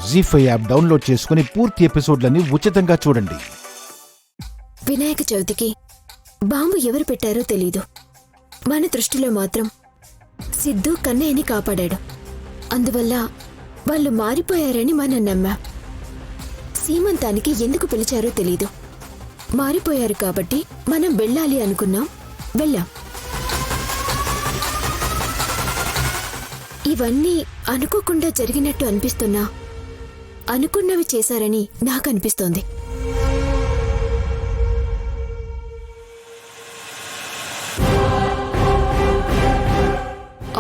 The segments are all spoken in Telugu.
జీ5 యాప్ డౌన్లోడ్ చేసుకుని పూర్తి ఎపిసోడ్లని ఉచితంగా చూడండి. వినాయక చవితికి బాంబు ఎవరు పెట్టారో తెలీదు. మన దృష్టిలో మాత్రం సిద్ధు కన్నయ్యని కాపాడాడు. అందువల్ల వాళ్ళు మారిపోయారని మనం నమ్మాం. సీమంతానికి ఎందుకు పిలిచారో తెలీదు. మారిపోయారు కాబట్టి మనం వెళ్ళాలి అనుకున్నాం, వెళ్ళాం. ఇవన్నీ అనుకోకుండా జరిగినట్టు అనిపిస్తున్నా అనుకున్నవి చేశారని నాకు అనిపిస్తోంది.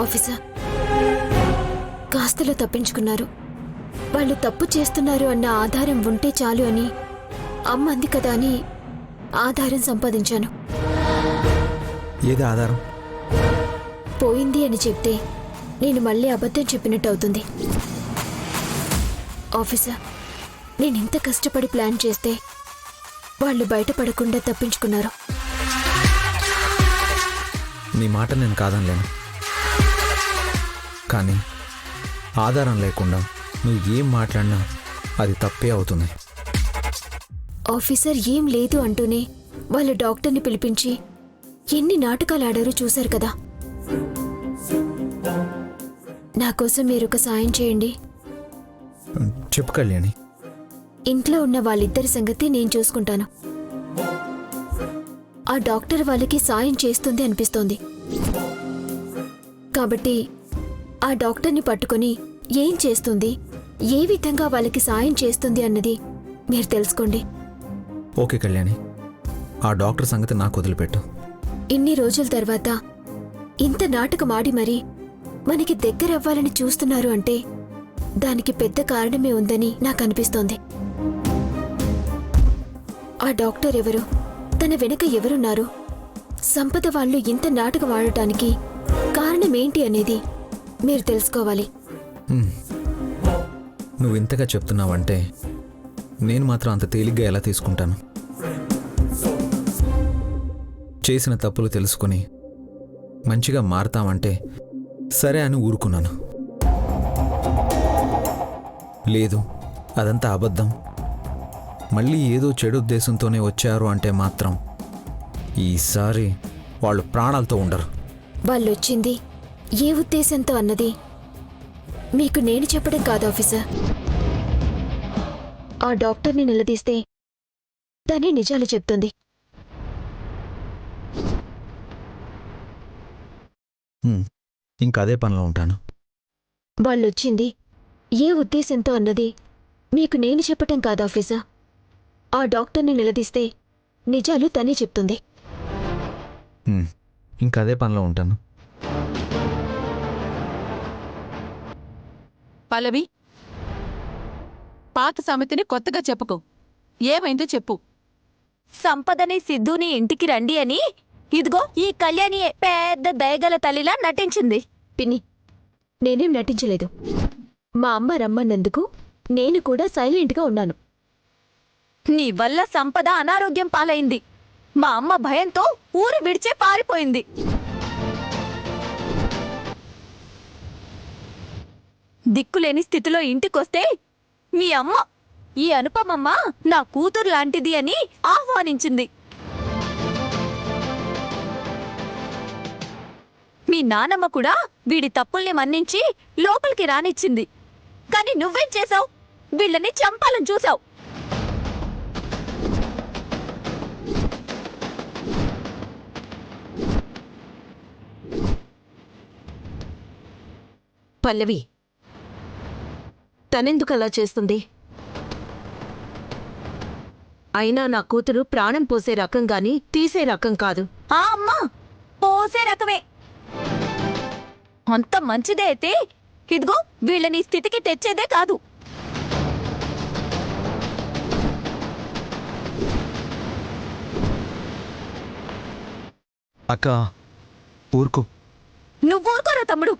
ఆఫీసర్, కాస్తలో తప్పించుకున్నారు. వాళ్ళు తప్పు చేస్తున్నారు అన్న ఆధారం ఉంటే చాలు అని అమ్మ అంది కదా అని ఆధారం సంపాదించాను. ఏది ఆధారం? పోయింది అని చెప్తే నేను మళ్ళీ అబద్ధం చెప్పినట్టు అవుతుంది. ఆఫీసర్, నేనింత కష్టపడి ప్లాన్ చేస్తే వాళ్ళు బయటపడకుండా తప్పించుకున్నారు. నీ మాట నేను కాదనలేను, కానీ ఆధారం లేకుండా నువ్వు ఏం మాట్లాడినా అది తప్పే అవుతుంది. ఆఫీసర్, ఏం లేదు అంటూనే వాళ్ళు డాక్టర్ని పిలిపించి ఎన్ని నాటకాలు ఆడారో చూశారు కదా. నా కోసం మీరొక సాయం చేయండి. చెప్పు కళ్యాణి. ఇంట్లో ఉన్న వాళ్ళిద్దరి సంగతి నేను చూసుకుంటాను. ఆ డాక్టర్ వాళ్ళకి సాయం చేస్తుంది అనిపిస్తోంది. కాబట్టి ఆ డాక్టర్ని పట్టుకొని ఏం చేస్తుంది, ఏ విధంగా వాళ్ళకి సాయం చేస్తుంది అన్నది మీరు తెలుసుకోండి. ఓకే కళ్యాణి, ఆ డాక్టర్ సంగతి నాకు వదిలిపెట్టు. ఇన్ని రోజుల తర్వాత ఇంత నాటకం ఆడి మరీ మనకి దగ్గరవ్వాలని చూస్తున్నారు అంటే దానికి పెద్ద కారణమే ఉందని నాకు అనిపిస్తోంది. ఆ డాక్టర్ ఎవరు, తన వెనుక ఎవరున్నారు, సంపద వాళ్ళు ఇంత నాటకం ఆడటానికి కారణమేంటి అనేది మీరు తెలుసుకోవాలి. నువ్వు ఇంతగా చెప్తున్నావంటే నేను మాత్రం అంత తేలిగ్గా ఎలా తీసుకుంటాను? చేసిన తప్పులు తెలుసుకుని మంచిగా మారతామంటే సరే అని ఊరుకున్నాను. లేదు, అదంతా అబద్ధం, మళ్ళీ ఏదో చెడు ఉద్దేశంతోనే వచ్చారు అంటే మాత్రం ఈసారి వాళ్ళు ప్రాణాలతో ఉండరు. వాళ్ళొచ్చింది ఏ ఉద్దేశంతో అన్నది మీకు నేను చెప్పడం కాదు ఆఫీసర్. ఆ డాక్టర్ని నిలదీస్తే తనే నిజాలు చెప్తుంది. ఇంకా అదే పనిలో ఉంటాను. వాళ్ళొచ్చింది ఏ ఉద్దేశంతో అన్నది మీకు నేను చెప్పటం కాదు ఆఫీసర్. ఆ డాక్టర్ని నిలదీస్తే నిజాలు తనే చెప్తుంది. ఇంకా అదే పనిలో ఉంటాను. పల్లవి, పాత సమితిని కొత్తగా చెప్పుకో. ఏమైందో చెప్పు. సంపదని సిద్ధుని ఇంటికి రండి అని ఇదిగో ఈ కళ్యాణి పెద్ద దయగల తల్లిలా నటించింది. పిన్ని, నేనేం నటించలేదు. మా అమ్మ రమ్మన్నందుకు నేను కూడా సైలెంట్గా ఉన్నాను. నీ వల్ల సంపద అనారోగ్యం పాలైంది. మా అమ్మ భయంతో ఊరు విడిచే పారిపోయింది. దిక్కులేని స్థితిలో ఇంటికొస్తే మీ అమ్మ, ఈ అనుపమమ్మ నా కూతురు లాంటిది అని ఆహ్వానించింది. మీ నానమ్మ కూడా వీడి తప్పుల్ని మన్నించి లోపలికి రానిచ్చింది. కానీ నువ్వేం చేశావు? వీళ్ళని చంపాలని చూశావు. పల్లవి, తనెందుకు అలా చేస్తుంది? అయినా నా కూతురు ప్రాణం పోసే రకం గాని తీసే రకం కాదు. ఆ అమ్మా పోసే రకమే. అంత మంచిదే అయితే ఇదిగో వీళ్ళని స్థితికి తెచ్చేదే కాదు. అక్క ఊరుకో. నువ్వు ఊరుకోరా తమ్ముడు.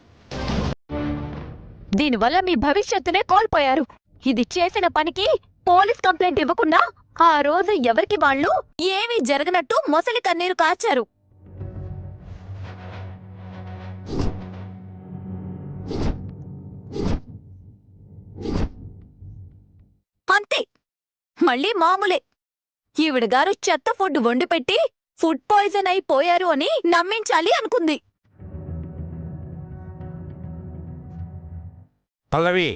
దీనివల్ల మీ భవిష్యత్తునే కోల్పోయారు. ఇది చేసిన పనికి పోలీస్ కంప్లైంట్ ఇవ్వకుండా ఆ రోజు ఎవరికి వాళ్ళు ఏమీ జరగనట్టు మొసలి కన్నీరు కార్చారు. మళ్ళీ మామూలే. ఈవిడ గారు చెత్త ఫుడ్ వండి పెట్టి ఫుడ్ పాయిజన్ అయిపోయారు అని నమ్మించాలి అనుకుంది. పల్లవి,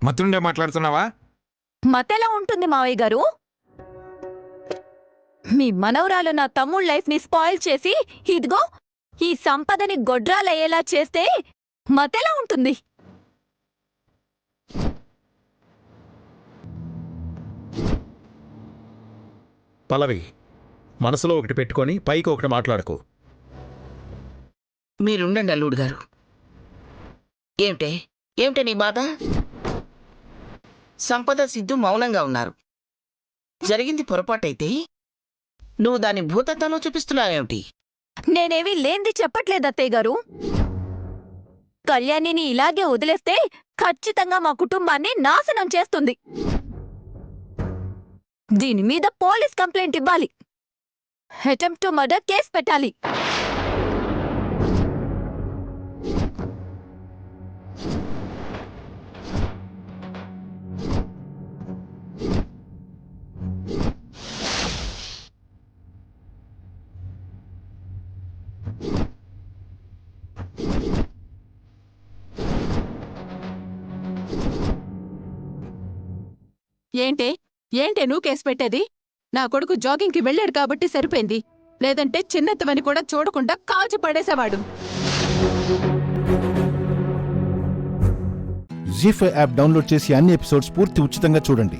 మతుండే మాట్లాడుతున్నావా? మతెలా ఉంటుంది మావయ్య గారు? మీ మనవరాలు నా తమ్ముళ్ళ లైఫ్ ని స్పాయిల్ చేసి ఇదిగో ఈ సంపదని గొడ్రాలయ్యేలా చేస్తే మతెలా ఉంటుంది? పల్లవి, మనసులో ఒకటి పెట్టుకొని పైకి ఒకటి మాట్లాడకు. మీరుండండి అల్లుడు గారు. ఏమిటే నీ బాధ? సంపద సిద్ధు మౌనంగా ఉన్నారు. జరిగింది పొరపాటైతే నువ్వు దాని భూతత్వంలో చూపిస్తున్నావేమిటి? నేనేవి లేంది చెప్పట్లేదు అత్తయ్య గారు. కళ్యాణిని ఇలాగే వదిలేస్తే ఖచ్చితంగా మా కుటుంబాన్ని నాశనం చేస్తుంది. దీని మీద పోలీస్ కంప్లైంట్ ఇవ్వాలి. అటెంప్ట్ టు మర్డర్ కేసు పెట్టాలి. ఏంటే నువ్వు కేసు పెట్టేది? నా కొడుకు జాగింగ్కి వెళ్ళాడు కాబట్టి సరిపోయింది. లేదంటే చిన్నత్తవని కూడా చూడకుండా కాల్చి పడేసేవాడు. జీ5 యాప్ డౌన్లోడ్ చేసి అన్ని ఎపిసోడ్స్ పూర్తి ఉచితంగా చూడండి.